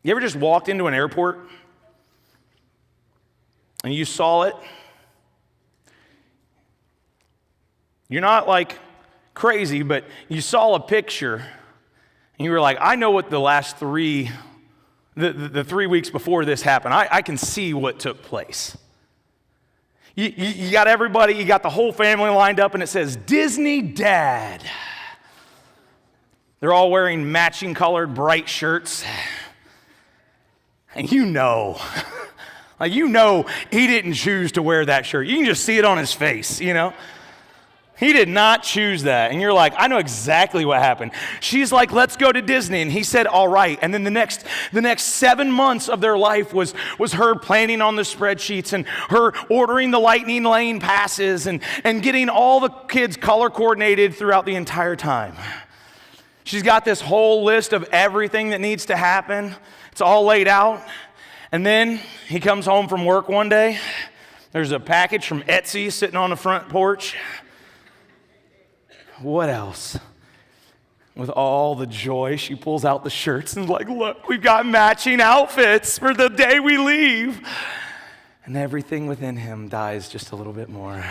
You ever just walked into an airport and you saw it? You're not like crazy, but you saw a picture and you were like, I know what the last the 3 weeks before this happened. I can see what took place. You got everybody, you got the whole family lined up and it says, Disney Dad. They're all wearing matching colored bright shirts. And you know he didn't choose to wear that shirt. You can just see it on his face, you know. He did not choose that. And you're like, I know exactly what happened. She's like, let's go to Disney. And he said, all right. And then the next 7 months of their life was her planning on the spreadsheets and her ordering the lightning lane passes and getting all the kids color coordinated throughout the entire time. She's got this whole list of everything that needs to happen. It's all laid out. And then he comes home from work one day. There's a package from Etsy sitting on the front porch. What else? With all the joy, she pulls out the shirts and is like, look, we've got matching outfits for the day we leave. And everything within him dies just a little bit more.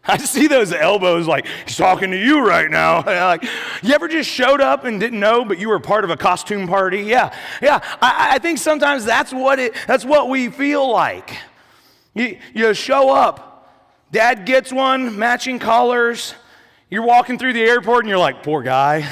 I see those elbows like, he's talking to you right now. Like, you ever just showed up and didn't know, but you were part of a costume party? Yeah. I think sometimes that's what we feel like. You show up. Dad gets one, matching colors. You're walking through the airport and you're like, poor guy,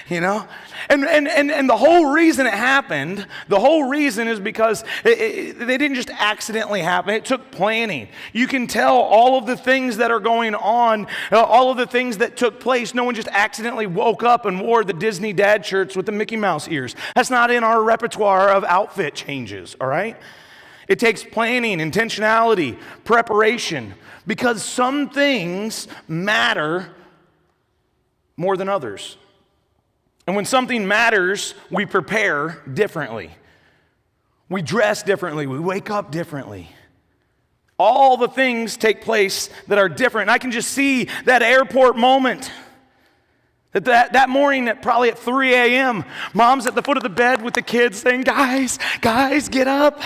you know? And the whole reason it happened, the whole reason is because they didn't just accidentally happen. It took planning. You can tell all of the things that are going on, all of the things that took place. No one just accidentally woke up and wore the Disney Dad shirts with the Mickey Mouse ears. That's not in our repertoire of outfit changes, all right? It takes planning, intentionality, preparation, because some things matter more than others. And when something matters, we prepare differently. We dress differently. We wake up differently. All the things take place that are different. And I can just see that airport moment. That morning, probably at 3 a.m., mom's at the foot of the bed with the kids saying, guys, get up.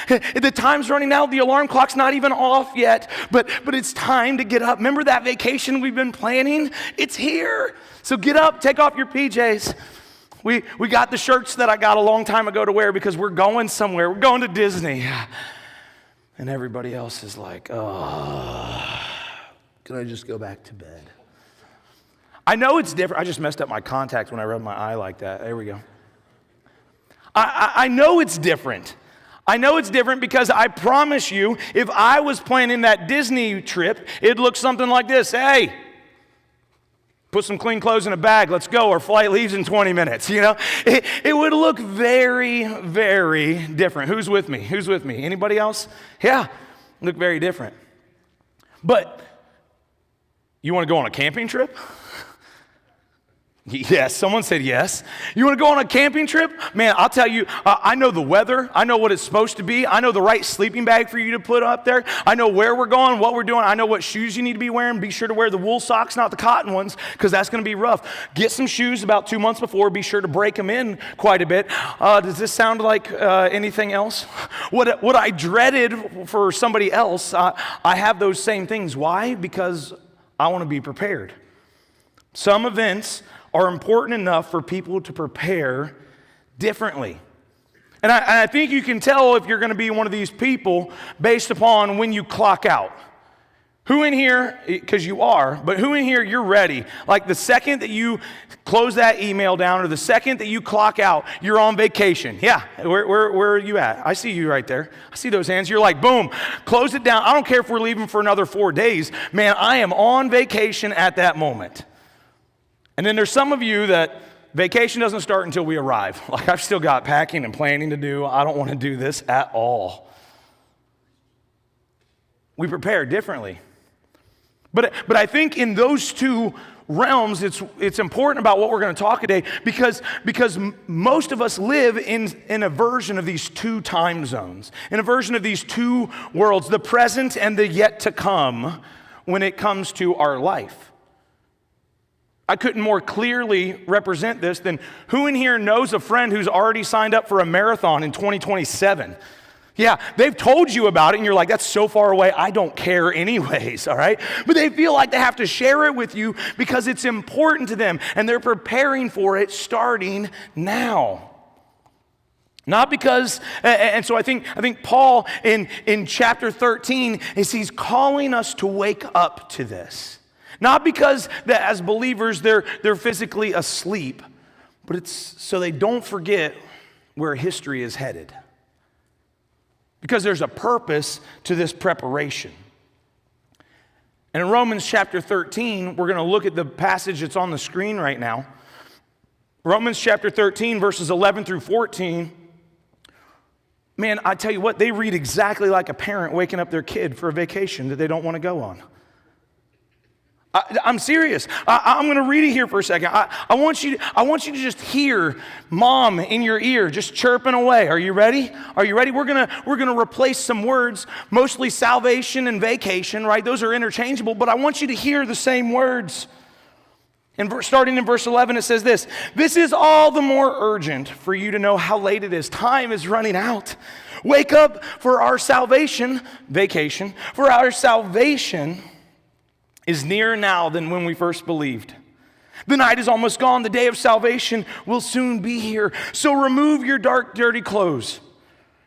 The time's running out. The alarm clock's not even off yet, but it's time to get up. Remember that vacation we've been planning? It's here. So get up, take off your PJs. We got the shirts that I got a long time ago to wear because we're going somewhere. We're going to Disney. And everybody else is like, oh, can I just go back to bed? I know it's different. I just messed up my contacts when I rubbed my eye like that. There we go. I know it's different. I know it's different because I promise you, if I was planning that Disney trip, it'd look something like this. Hey, put some clean clothes in a bag. Let's go. Our flight leaves in 20 minutes. You know, it would look very, very different. Who's with me? Anybody else? Yeah, look very different. But you want to go on a camping trip? Yes, someone said yes. You want to go on a camping trip? Man, I'll tell you, I know the weather. I know what it's supposed to be. I know the right sleeping bag for you to put up there. I know where we're going, what we're doing. I know what shoes you need to be wearing. Be sure to wear the wool socks, not the cotton ones, because that's going to be rough. Get some shoes about 2 months before. Be sure to break them in quite a bit. Does this sound like anything else? What I dreaded for somebody else, I have those same things. Why? Because I want to be prepared. Some events are important enough for people to prepare differently. And I think you can tell if you're going to be one of these people based upon when you clock out. Who in here, because you are, but who in here, you're ready? Like the second that you close that email down or the second that you clock out, you're on vacation. Yeah, where are you at? I see you right there. I see those hands. You're like, boom, close it down. I don't care if we're leaving for another 4 days. Man, I am on vacation at that moment. And then there's some of you that vacation doesn't start until we arrive. Like, I've still got packing and planning to do. I don't want to do this at all. We prepare differently. But I think in those two realms, it's important about what we're going to talk today because most of us live in a version of these two time zones, in a version of these two worlds, the present and the yet to come when it comes to our life. I couldn't more clearly represent this than who in here knows a friend who's already signed up for a marathon in 2027? Yeah, they've told you about it and you're like, that's so far away, I don't care anyways, all right? But they feel like they have to share it with you because it's important to them and they're preparing for it starting now. Not because, and so I think Paul in chapter 13 he's calling us to wake up to this. Not because that as believers they're physically asleep, but it's so they don't forget where history is headed. Because there's a purpose to this preparation. And in Romans chapter 13, we're going to look at the passage that's on the screen right now. Romans chapter 13, verses 11 through 14. Man, I tell you what, they read exactly like a parent waking up their kid for a vacation that they don't want to go on. I'm serious. I'm going to read it here for a second. I want you to just hear mom in your ear just chirping away. Are you ready? Are you ready? We're going to replace some words, mostly salvation and vacation, right? Those are interchangeable, but I want you to hear the same words. And starting in verse 11, it says this: "This is all the more urgent for you to know how late it is. Time is running out. Wake up, for our salvation," vacation, "for our salvation is nearer now than when we first believed. The night is almost gone. The day of salvation will soon be here. So remove your dark, dirty clothes,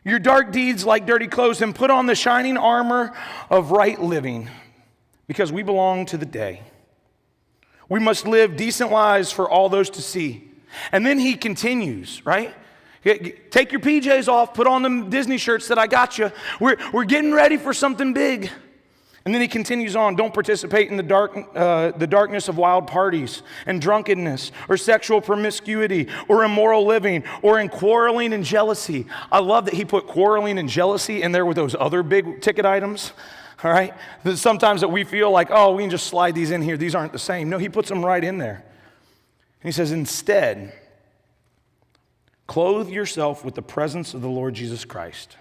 your dark deeds like dirty clothes, and put on the shining armor of right living, because we belong to the day. We must live decent lives for all those to see." And then he continues, right? Take your PJs off, put on them Disney shirts that I got you. We're getting ready for something big. And then he continues on, "Don't participate in the darkness of wild parties and drunkenness or sexual promiscuity or immoral living or in quarreling and jealousy." I love that he put quarreling and jealousy in there with those other big ticket items, all right? Sometimes that we feel like, oh, we can just slide these in here. These aren't the same. No, he puts them right in there. And he says, "Instead, clothe yourself with the presence of the Lord Jesus Christ,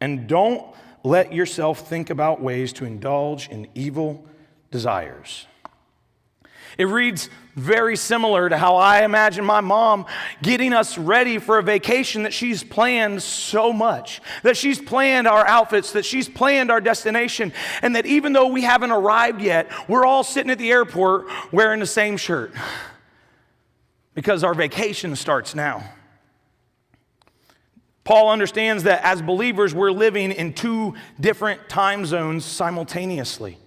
and don't let yourself think about ways to indulge in evil desires." It reads very similar to how I imagine my mom getting us ready for a vacation that she's planned so much, that she's planned our outfits, that she's planned our destination, and that even though we haven't arrived yet, we're all sitting at the airport wearing the same shirt because our vacation starts now. Paul understands that as believers, we're living in two different time zones simultaneously.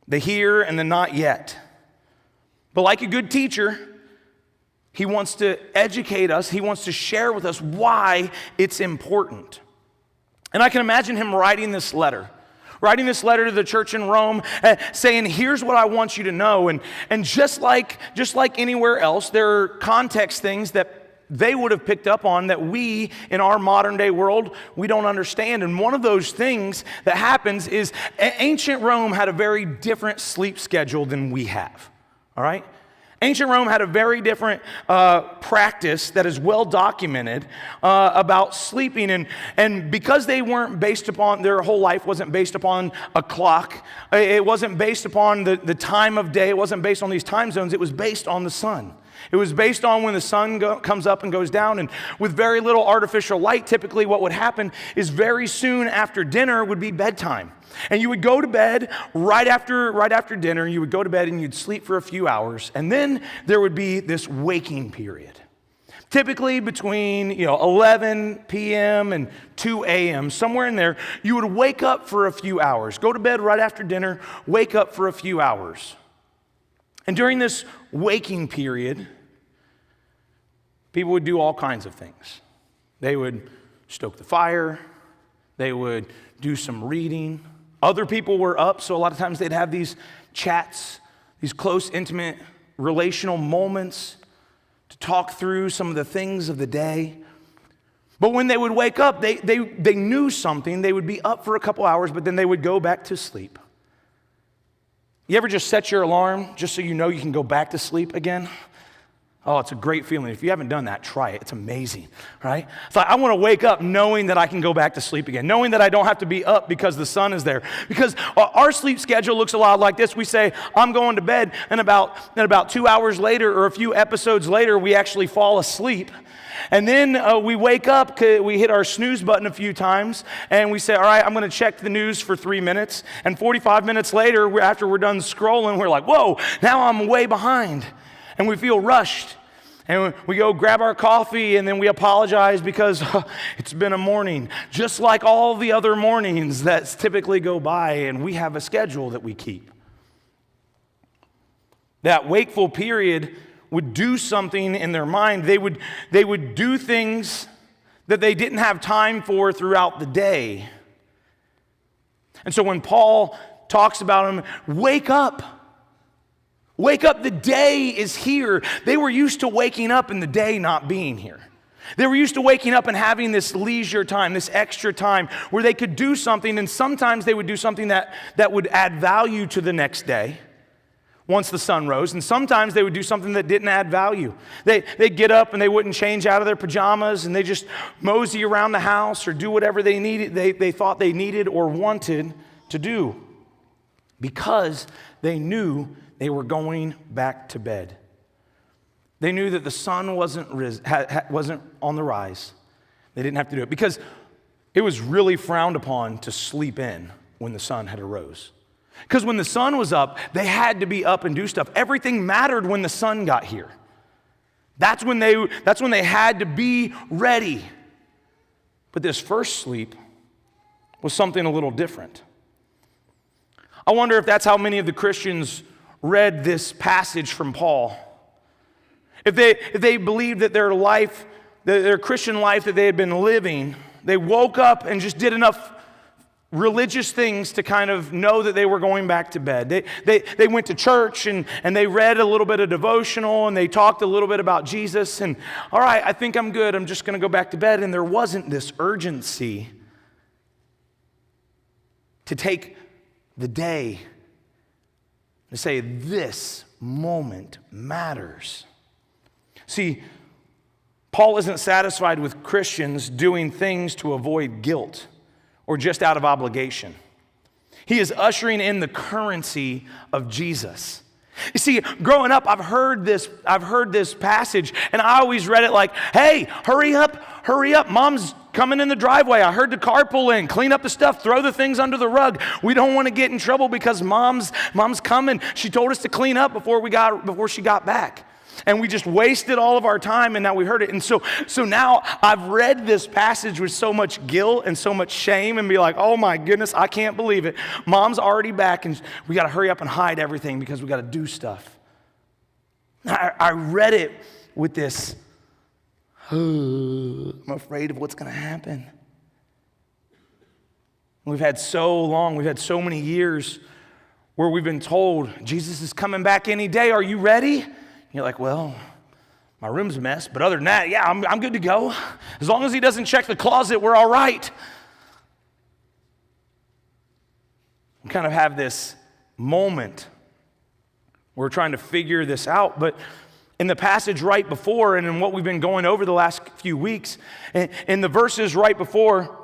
The here and the not yet. But like a good teacher, he wants to educate us. He wants to share with us why it's important. And I can imagine him writing this letter to the church in Rome, saying, here's what I want you to know. And just like anywhere else, there are context things that they would have picked up on that we, in our modern day world, we don't understand. And one of those things that happens is ancient Rome had a very different sleep schedule than we have, all right? Ancient Rome had a very different practice that is well documented about sleeping. And because they weren't based upon, their whole life wasn't based upon a clock. It wasn't based upon the time of day. It wasn't based on these time zones. It was based on the sun. It was based on when the sun comes up and goes down, and with very little artificial light, typically what would happen is very soon after dinner would be bedtime. And you would go to bed right after dinner, you would go to bed and you'd sleep for a few hours, and then there would be this waking period. Typically between 11 p.m. and 2 a.m., somewhere in there, you would wake up for a few hours. Go to bed right after dinner, wake up for a few hours. And during this waking period, people would do all kinds of things. They would stoke the fire. They would do some reading. Other people were up, so a lot of times they'd have these chats, these close, intimate, relational moments to talk through some of the things of the day. But when they would wake up, they knew something. They would be up for a couple hours, but then they would go back to sleep. You ever just set your alarm just so you know you can go back to sleep again? Oh, it's a great feeling. If you haven't done that, try it. It's amazing, right? It's like I want to wake up knowing that I can go back to sleep again, knowing that I don't have to be up because the sun is there. Because our sleep schedule looks a lot like this. We say, I'm going to bed, and about 2 hours later or a few episodes later, we actually fall asleep. And then we wake up, we hit our snooze button a few times, and we say, all right, I'm going to check the news for 3 minutes. And 45 minutes later, after we're done scrolling, we're like, whoa, now I'm way behind. And we feel rushed. And we go grab our coffee, and then we apologize because it's been a morning, just like all the other mornings that typically go by, and we have a schedule that we keep. That wakeful period would do something in their mind. They would do things that they didn't have time for throughout the day. And so when Paul talks about them, wake up. Wake up, the day is here. They were used to waking up and the day not being here. They were used to waking up and having this leisure time, this extra time where they could do something, and sometimes they would do something that would add value to the next day once the sun rose, and sometimes they would do something that didn't add value. They'd get up and they wouldn't change out of their pajamas, and they just mosey around the house or do whatever they needed, they thought they needed or wanted to do, because they knew they were going back to bed. They knew that the sun wasn't on the rise. They didn't have to do it because it was really frowned upon to sleep in when the sun had arose. Because when the sun was up, they had to be up and do stuff. Everything mattered when the sun got here. That's when they had to be ready. But this first sleep was something a little different. I wonder if that's how many of the Christians read this passage from Paul. If they believed that their Christian life that they had been living, they woke up and just did enough religious things to kind of know that they were going back to bed. They went to church and they read a little bit of devotional and they talked a little bit about Jesus, and all right, I think I'm good. I'm just going to go back to bed. And there wasn't this urgency to take the day to say, this moment matters. See, Paul isn't satisfied with Christians doing things to avoid guilt or just out of obligation. He is ushering in the currency of Jesus. You see, growing up, I've heard this passage, and I always read it like, hey, hurry up, mom's coming in the driveway. I heard the car pull in, clean up the stuff, throw the things under the rug. We don't want to get in trouble because mom's coming. She told us to clean up before she got back. And we just wasted all of our time, and now we heard it. And so now I've read this passage with so much guilt and so much shame and be like, oh my goodness, I can't believe it. Mom's already back, and we got to hurry up and hide everything because we got to do stuff. I read it with this, I'm afraid of what's going to happen. We've had so many years where we've been told, Jesus is coming back any day. Are you ready? You're like, well, my room's a mess, but other than that, yeah, I'm good to go. As long as he doesn't check the closet, we're all right. We kind of have this moment where we're trying to figure this out, but in the passage right before, and in what we've been going over the last few weeks, in the verses right before,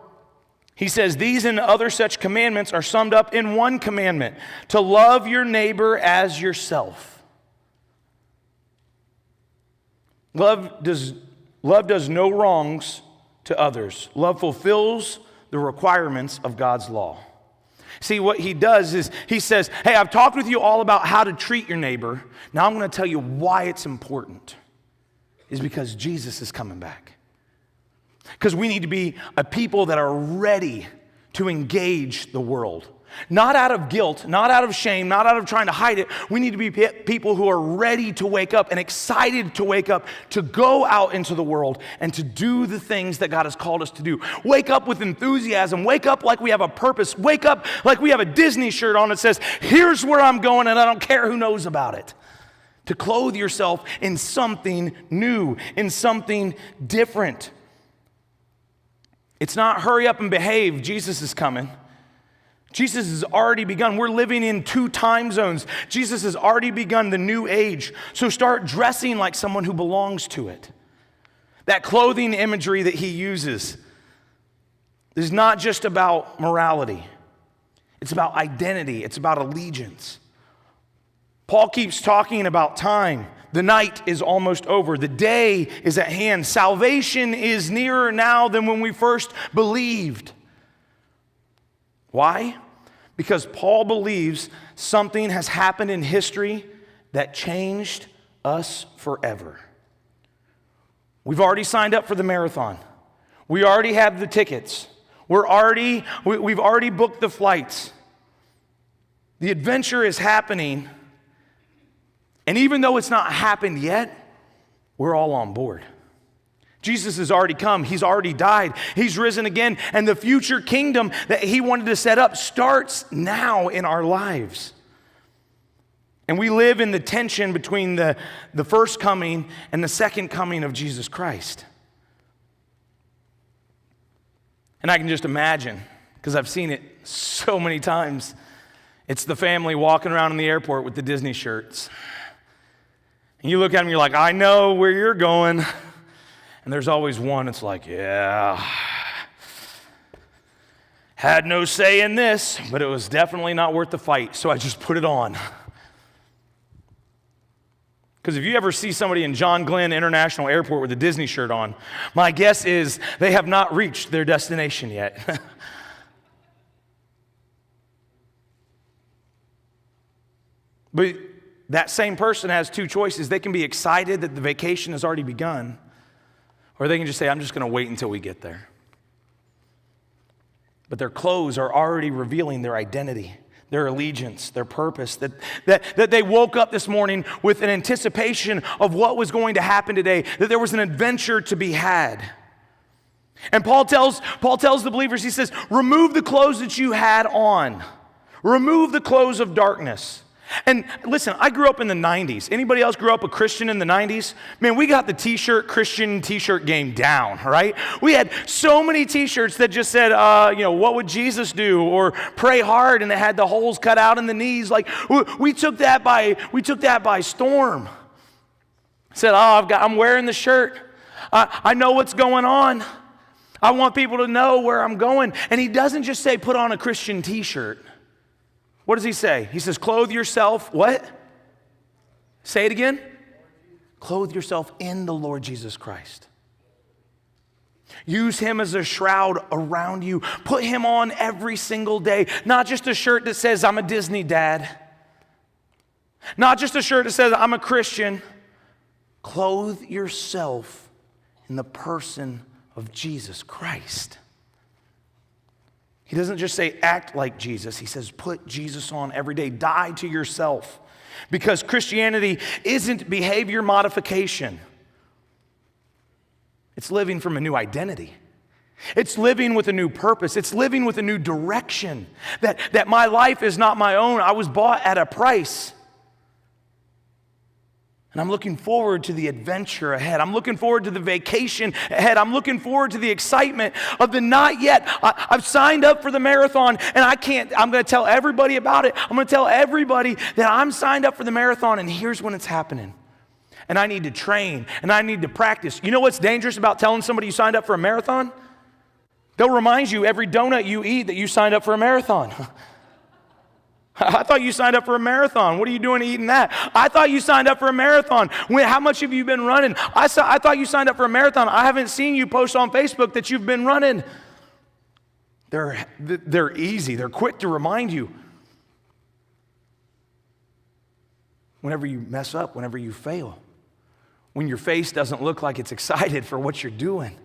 he says, these and other such commandments are summed up in one commandment, to love your neighbor as yourself. Love does no wrongs to others. Love fulfills the requirements of God's law. See, what he does is he says, hey, I've talked with you all about how to treat your neighbor. Now I'm going to tell you why it's important. Is because Jesus is coming back. Because we need to be a people that are ready to engage the world. Not out of guilt, not out of shame, not out of trying to hide it. We need to be people who are ready to wake up and excited to wake up, to go out into the world and to do the things that God has called us to do. Wake up with enthusiasm. Wake up like we have a purpose. Wake up like we have a Disney shirt on that says, here's where I'm going and I don't care who knows about it. To clothe yourself in something new, in something different. It's not hurry up and behave, Jesus is coming. Jesus has already begun. We're living in 2 time zones. Jesus has already begun the new age. So start dressing like someone who belongs to it. That clothing imagery that he uses is not just about morality. It's about identity. It's about allegiance. Paul keeps talking about time. The night is almost over. The day is at hand. Salvation is nearer now than when we first believed. Why? Because Paul believes something has happened in history that changed us forever. We've already signed up for the marathon. We already have the tickets. We've already booked the flights. The adventure is happening. And even though it's not happened yet, we're all on board. Jesus has already come. He's already died. He's risen again. And the future kingdom that he wanted to set up starts now in our lives. And we live in the tension between the first coming and the second coming of Jesus Christ. And I can just imagine, because I've seen it so many times, it's the family walking around in the airport with the Disney shirts. And you look at them, you're like, I know where you're going. And there's always one that's like, yeah, had no say in this, but it was definitely not worth the fight, so I just put it on. Because if you ever see somebody in John Glenn International Airport with a Disney shirt on, my guess is they have not reached their destination yet. But that same person has 2 choices. They can be excited that the vacation has already begun, or they can just say, I'm just going to wait until we get there. But their clothes are already revealing their identity, their allegiance, their purpose, that they woke up this morning with an anticipation of what was going to happen today, that there was an adventure to be had. And Paul tells the believers, he says, remove the clothes that you had on. Remove the clothes of darkness. And listen, I grew up in the 90s. Anybody else grew up a Christian in the 90s? Man, we got the Christian t-shirt game down, right? We had so many t-shirts that just said, what would Jesus do? Or pray hard, and it had the holes cut out in the knees. Like, we took that by storm. Said, I'm wearing the shirt. I know what's going on. I want people to know where I'm going. And he doesn't just say, put on a Christian t-shirt. What does he say? He says, clothe yourself, what? Say it again. Clothe yourself in the Lord Jesus Christ. Use him as a shroud around you. Put him on every single day. Not just a shirt that says, I'm a Disney dad. Not just a shirt that says, I'm a Christian. Clothe yourself in the person of Jesus Christ. He doesn't just say act like Jesus. He says put Jesus on every day. Die to yourself. Because Christianity isn't behavior modification. It's living from a new identity. It's living with a new purpose. It's living with a new direction. That my life is not my own. I was bought at a price. And I'm looking forward to the adventure ahead. I'm looking forward to the vacation ahead. I'm looking forward to the excitement of the not yet. I've signed up for the marathon, and I'm going to tell everybody about it. I'm going to tell everybody that I'm signed up for the marathon, and here's when it's happening. And I need to train, and I need to practice. You know what's dangerous about telling somebody you signed up for a marathon? They'll remind you every donut you eat that you signed up for a marathon. I thought you signed up for a marathon. What are you doing eating that? I thought you signed up for a marathon. How much have you been running? I thought you signed up for a marathon. I haven't seen you post on Facebook that you've been running. They're easy. They're quick to remind you. Whenever you mess up, whenever you fail, when your face doesn't look like it's excited for what you're doing.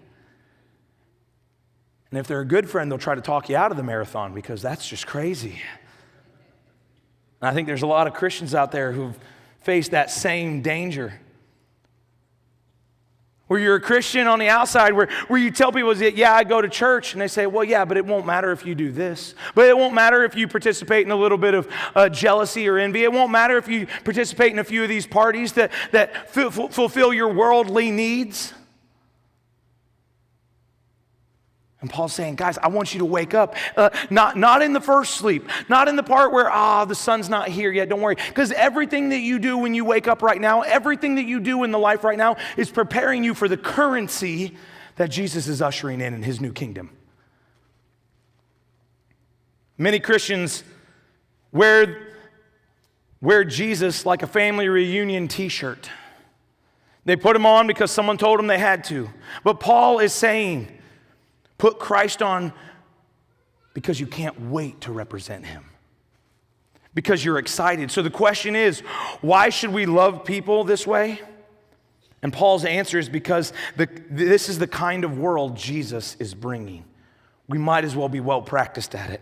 And if they're a good friend, they'll try to talk you out of the marathon because that's just crazy. And I think there's a lot of Christians out there who've faced that same danger. Where you're a Christian on the outside, where you tell people, yeah, I go to church. And they say, well, yeah, but it won't matter if you do this. But it won't matter if you participate in a little bit of jealousy or envy. It won't matter if you participate in a few of these parties that fulfill your worldly needs. And Paul's saying, guys, I want you to wake up. Not in the first sleep, not in the part where, the sun's not here yet, don't worry. Because everything that you do when you wake up right now, everything that you do in the life right now is preparing you for the currency that Jesus is ushering in his new kingdom. Many Christians wear Jesus like a family reunion t-shirt. They put him on because someone told them they had to. But Paul is saying, put Christ on because you can't wait to represent him. Because you're excited. So the question is, why should we love people this way? And Paul's answer is because this is the kind of world Jesus is bringing. We might as well be well practiced at it.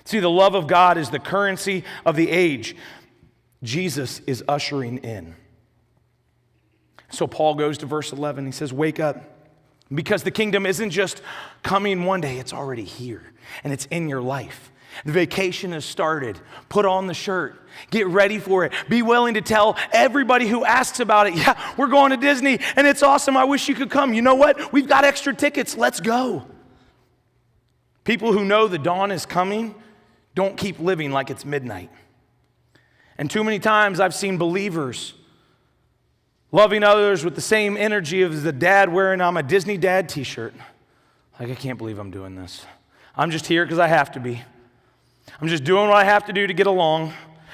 See, the love of God is the currency of the age Jesus is ushering in. So Paul goes to verse 11. He says, wake up. Because the kingdom isn't just coming one day, it's already here, and it's in your life. The vacation has started. Put on the shirt. Get ready for it. Be willing to tell everybody who asks about it, yeah, we're going to Disney, and it's awesome. I wish you could come. You know what? We've got extra tickets. Let's go. People who know the dawn is coming don't keep living like it's midnight. And too many times I've seen believers loving others with the same energy as the dad wearing I'm a Disney dad t-shirt. Like, I can't believe I'm doing this. I'm just here because I have to be. I'm just doing what I have to do to get along.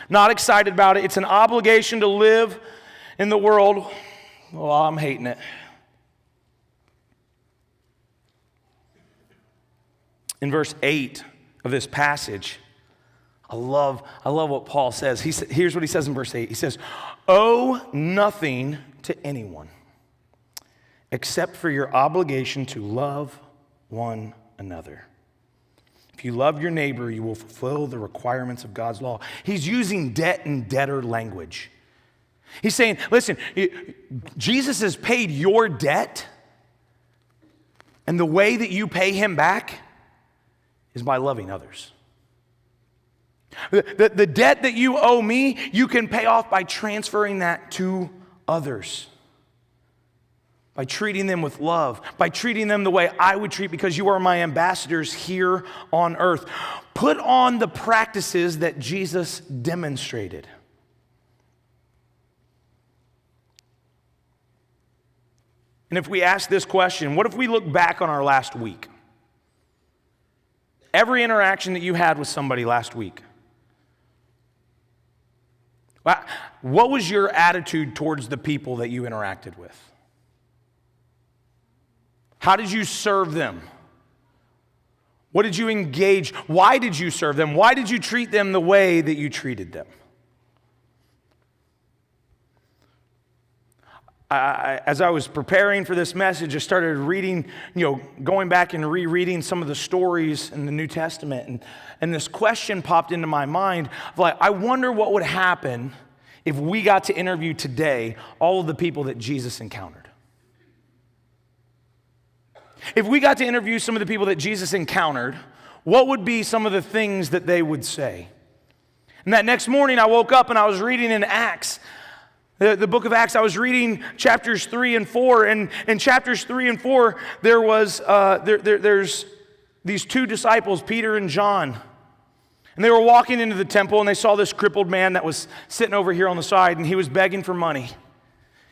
Not excited about it. It's an obligation to live in the world. Well, I'm hating it. In verse 8 of this passage, I love what Paul says. Here's what he says in verse 8. He says, owe nothing to anyone except for your obligation to love one another. If you love your neighbor, you will fulfill the requirements of God's law. He's using debt and debtor language. He's saying, listen, Jesus has paid your debt, and the way that you pay him back is by loving others. The debt that you owe me, you can pay off by transferring that to others. By treating them with love. By treating them the way I would treat, because you are my ambassadors here on earth. Put on the practices that Jesus demonstrated. And if we ask this question, what if we look back on our last week? Every interaction that you had with somebody last week. What was your attitude towards the people that you interacted with? How did you serve them? What did you engage? Why did you serve them? Why did you treat them the way that you treated them? As I was preparing for this message, I started reading, going back and rereading some of the stories in the New Testament. And this question popped into my mind of I wonder what would happen if we got to interview today all of the people that Jesus encountered. If we got to interview some of the people that Jesus encountered, what would be some of the things that they would say? And that next morning I woke up and I was reading in Acts, the book of Acts. I was reading chapters 3 and 4, and in chapters 3 and 4, there was there's these two disciples, Peter and John, and they were walking into the temple, and they saw this crippled man that was sitting over here on the side, and he was begging for money.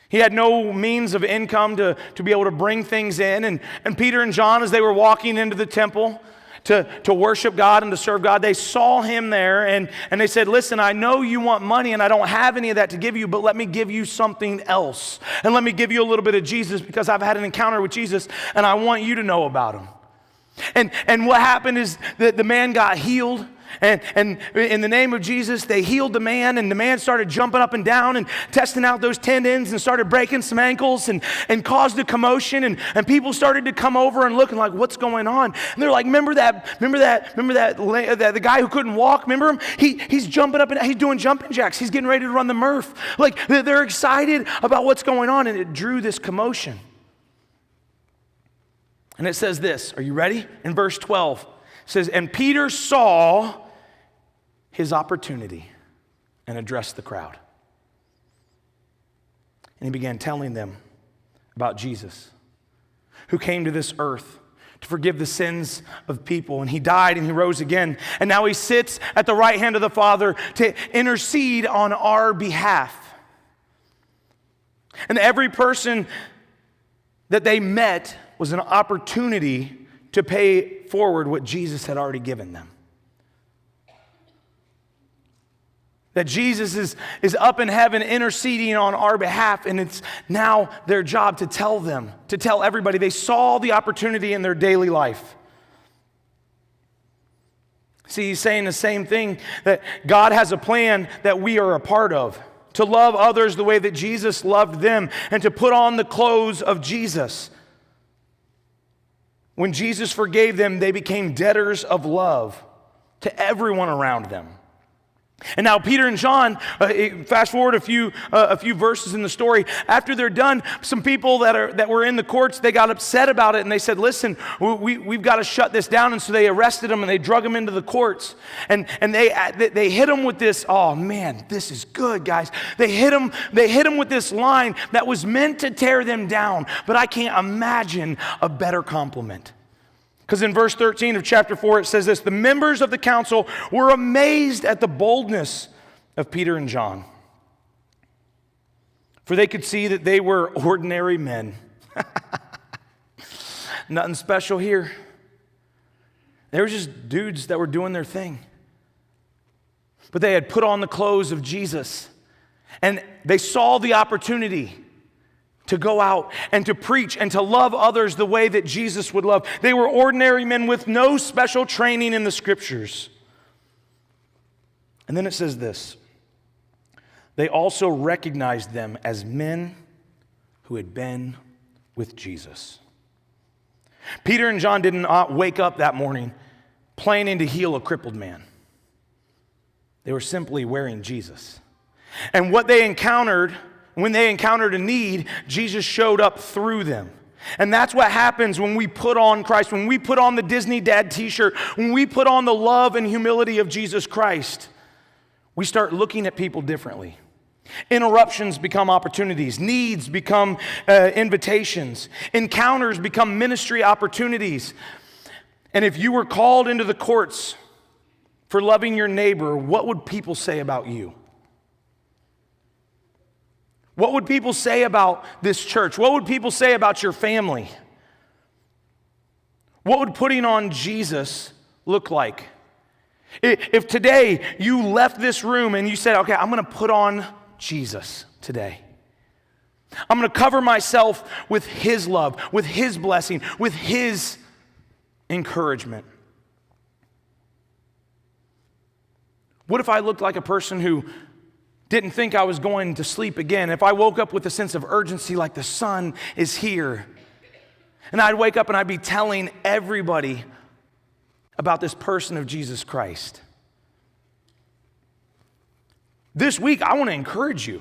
He had no means of income to be able to bring things in, and Peter and John, as they were walking into the temple to worship God and to serve God, they saw him there, and they said, listen, I know you want money, and I don't have any of that to give you, but let me give you something else. And let me give you a little bit of Jesus, because I've had an encounter with Jesus, and I want you to know about him. And what happened is that the man got healed. And in the name of Jesus, they healed the man, and the man started jumping up and down and testing out those tendons and started breaking some ankles and caused a commotion, and people started to come over and looking like, what's going on? And they're like, remember the guy who couldn't walk, remember him? He's jumping up and he's doing jumping jacks. He's getting ready to run the Murph. Like, they're excited about what's going on, and it drew this commotion. And it says this, are you ready? In verse 12, it says, and Peter saw his opportunity and addressed the crowd. And he began telling them about Jesus, who came to this earth to forgive the sins of people. And he died and he rose again. And now he sits at the right hand of the Father to intercede on our behalf. And every person that they met was an opportunity to pay forward what Jesus had already given them. That Jesus is up in heaven interceding on our behalf, and it's now their job to tell them, to tell everybody. They saw the opportunity in their daily life. See, he's saying the same thing, that God has a plan that we are a part of, to love others the way that Jesus loved them, and to put on the clothes of Jesus. When Jesus forgave them, they became debtors of love to everyone around them. And now Peter and John, fast forward a few verses in the story, after they're done, some people that were in the courts, they got upset about it, and they said, listen, we've got to shut this down. And so they arrested him and they drug him into the courts. And they hit him with this, oh man, this is good, guys. They hit him with this line that was meant to tear them down, but I can't imagine a better compliment. Because in verse 13 of chapter 4, it says this: the members of the council were amazed at the boldness of Peter and John, for they could see that they were ordinary men. Nothing special here. They were just dudes that were doing their thing. But they had put on the clothes of Jesus, and they saw the opportunity to go out and to preach and to love others the way that Jesus would love. They were ordinary men with no special training in the scriptures. And then it says this: they also recognized them as men who had been with Jesus. Peter and John did not wake up that morning planning to heal a crippled man. They were simply wearing Jesus. And what they encountered, when they encountered a need, Jesus showed up through them. And that's what happens when we put on Christ, when we put on the Disney Dad t-shirt, when we put on the love and humility of Jesus Christ. We start looking at people differently. Interruptions become opportunities. Needs become invitations. Encounters become ministry opportunities. And if you were called into the courts for loving your neighbor, what would people say about you? What would people say about this church? What would people say about your family? What would putting on Jesus look like? If today you left this room and you said, okay, I'm going to put on Jesus today. I'm going to cover myself with His love, with His blessing, with His encouragement. What if I looked like a person who didn't think I was going to sleep again? If I woke up with a sense of urgency like the sun is here, and I'd wake up and I'd be telling everybody about this person of Jesus Christ. This week, I want to encourage you.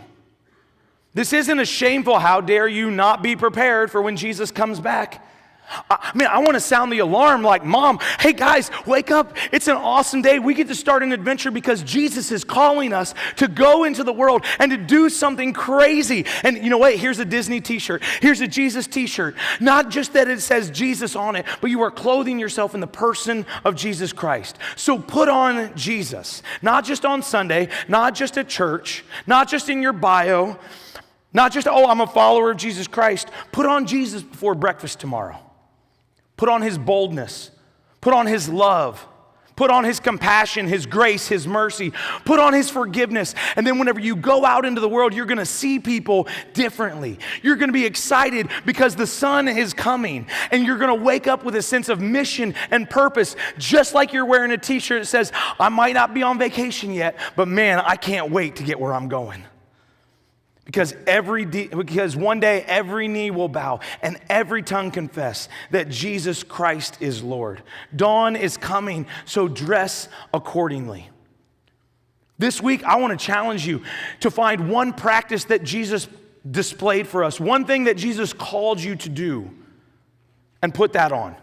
This isn't a shameful, how dare you not be prepared for when Jesus comes back. I want to sound the alarm like, Mom, hey guys, wake up. It's an awesome day. We get to start an adventure because Jesus is calling us to go into the world and to do something crazy. And you know what? Here's a Disney t-shirt. Here's a Jesus t-shirt. Not just that it says Jesus on it, but you are clothing yourself in the person of Jesus Christ. So put on Jesus, not just on Sunday, not just at church, not just in your bio, not just, oh, I'm a follower of Jesus Christ. Put on Jesus before breakfast tomorrow. Put on His boldness. Put on His love. Put on His compassion, His grace, His mercy. Put on His forgiveness. And then whenever you go out into the world, you're going to see people differently. You're going to be excited because the sun is coming. And you're going to wake up with a sense of mission and purpose, just like you're wearing a t-shirt that says, I might not be on vacation yet, but man, I can't wait to get where I'm going. Because one day every knee will bow and every tongue confess that Jesus Christ is Lord. Dawn is coming, so dress accordingly. This week, I want to challenge you to find one practice that Jesus displayed for us, one thing that Jesus called you to do, and put that on.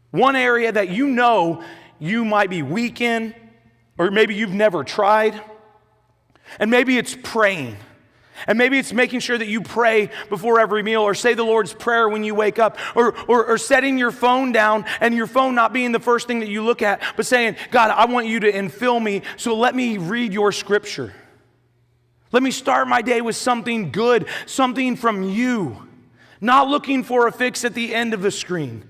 One area that you know you might be weak in, or maybe you've never tried. And maybe it's praying. And maybe it's making sure that you pray before every meal or say the Lord's Prayer when you wake up or setting your phone down and your phone not being the first thing that you look at, but saying, God, I want you to infill me, so let me read your scripture. Let me start my day with something good, something from you. Not looking for a fix at the end of the screen.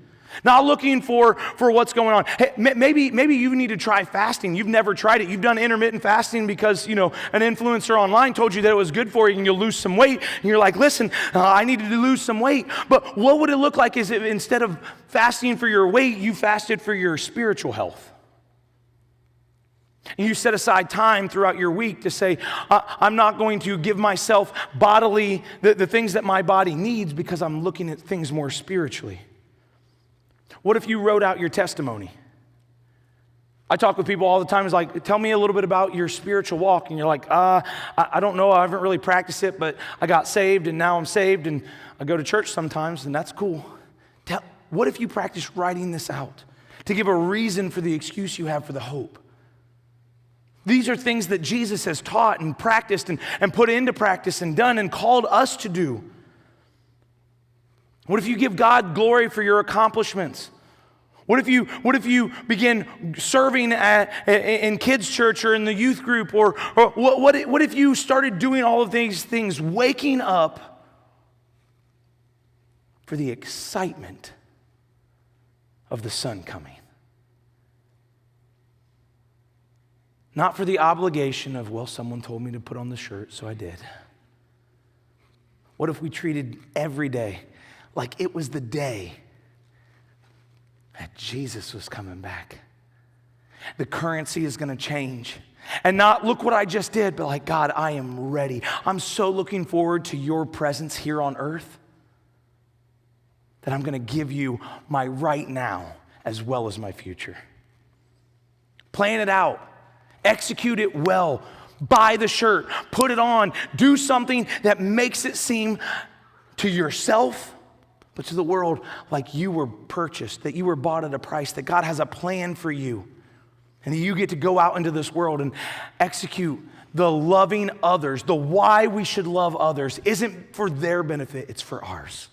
Not looking for what's going on. Hey, maybe you need to try fasting. You've never tried it. You've done intermittent fasting because, an influencer online told you that it was good for you and you'll lose some weight. And you're like, listen, I needed to lose some weight. But what would it look like if instead of fasting for your weight, you fasted for your spiritual health? And you set aside time throughout your week to say, I'm not going to give myself bodily the things that my body needs because I'm looking at things more spiritually. What if you wrote out your testimony? I talk with people all the time. It's like, tell me a little bit about your spiritual walk. And you're like, I don't know. I haven't really practiced it, but I got saved and now I'm saved and I go to church sometimes and that's cool. What if you practice writing this out to give a reason for the excuse you have for the hope? These are things that Jesus has taught and practiced and put into practice and done and called us to do. What if you give God glory for your accomplishments? What if you begin serving in kids' church or in the youth group? Or what if you started doing all of these things, waking up for the excitement of the sun coming? Not for the obligation of, well, someone told me to put on the shirt, so I did. What if we treated every day like it was the day that Jesus was coming back? The currency is going to change. And not, look what I just did, but like, God, I am ready. I'm so looking forward to your presence here on earth that I'm going to give you my right now as well as my future. Plan it out. Execute it well. Buy the shirt. Put it on. Do something that makes it seem to yourself, but to the world, like you were purchased, that you were bought at a price, that God has a plan for you, and that you get to go out into this world and execute the loving others. The why we should love others isn't for their benefit, it's for ours.